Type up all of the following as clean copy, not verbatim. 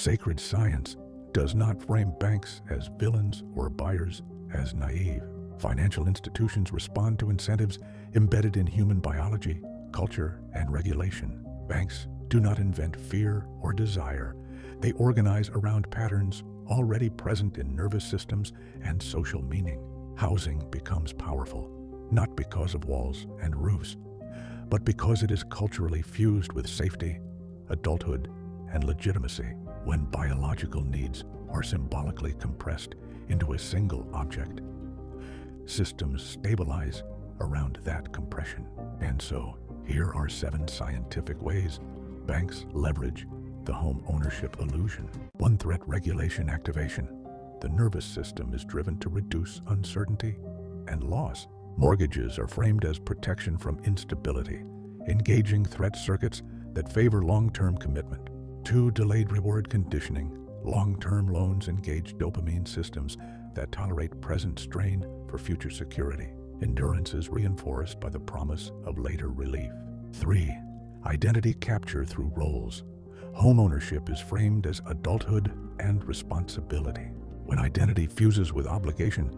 Sacred science does not frame banks as villains or buyers as naive. Financial institutions respond to incentives embedded in human biology, culture, and regulation. Banks do not invent fear or desire. They organize around patterns already present in nervous systems and social meaning. Housing becomes powerful, not because of walls and roofs, but because it is culturally fused with safety, adulthood, and legitimacy. When biological needs are symbolically compressed into a single object, systems stabilize around that compression. And so, here are 7 scientific ways banks leverage the home ownership illusion. 1. Threat regulation activation. The nervous system is driven to reduce uncertainty and loss. Mortgages are framed as protection from instability, engaging threat circuits that favor long-term commitment. 2. Delayed reward conditioning. Long-term loans engage dopamine systems that tolerate present strain for future security. Endurance is reinforced by the promise of later relief. 3. Identity capture through roles. Homeownership is framed as adulthood and responsibility. When identity fuses with obligation,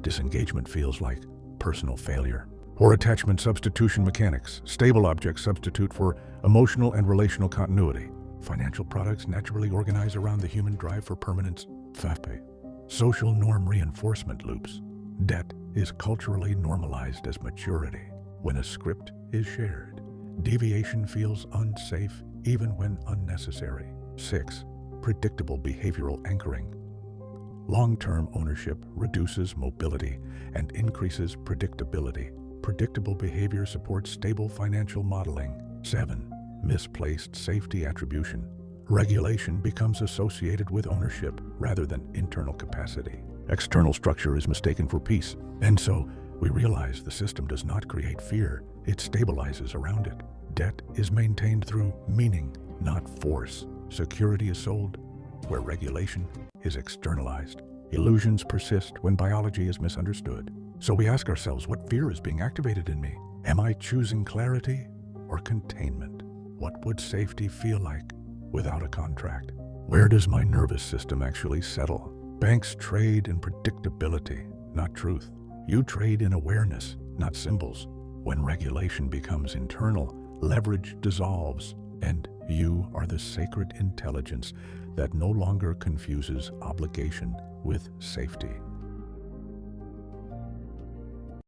disengagement feels like personal failure. Or attachment substitution mechanics. Stable objects substitute for emotional and relational continuity. Financial products naturally organize around the human drive for permanence. 5. Social norm reinforcement loops. Debt is culturally normalized as maturity. When a script is shared, deviation feels unsafe even when unnecessary. 6. Predictable behavioral anchoring. Long-term ownership reduces mobility and increases predictability. Predictable behavior supports stable financial modeling. 7. Misplaced safety attribution. Regulation becomes associated with ownership rather than internal capacity. External structure is mistaken for peace, and so we realize the system does not create fear, it stabilizes around it. Debt is maintained through meaning, not force. Security is sold where regulation is externalized. Illusions persist when biology is misunderstood. So we ask ourselves, what fear is being activated in me? Am I choosing clarity or containment? What would safety feel like without a contract? Where does my nervous system actually settle? Banks trade in predictability, not truth. You trade in awareness, not symbols. When regulation becomes internal, leverage dissolves, and you are the sacred intelligence that no longer confuses obligation with safety.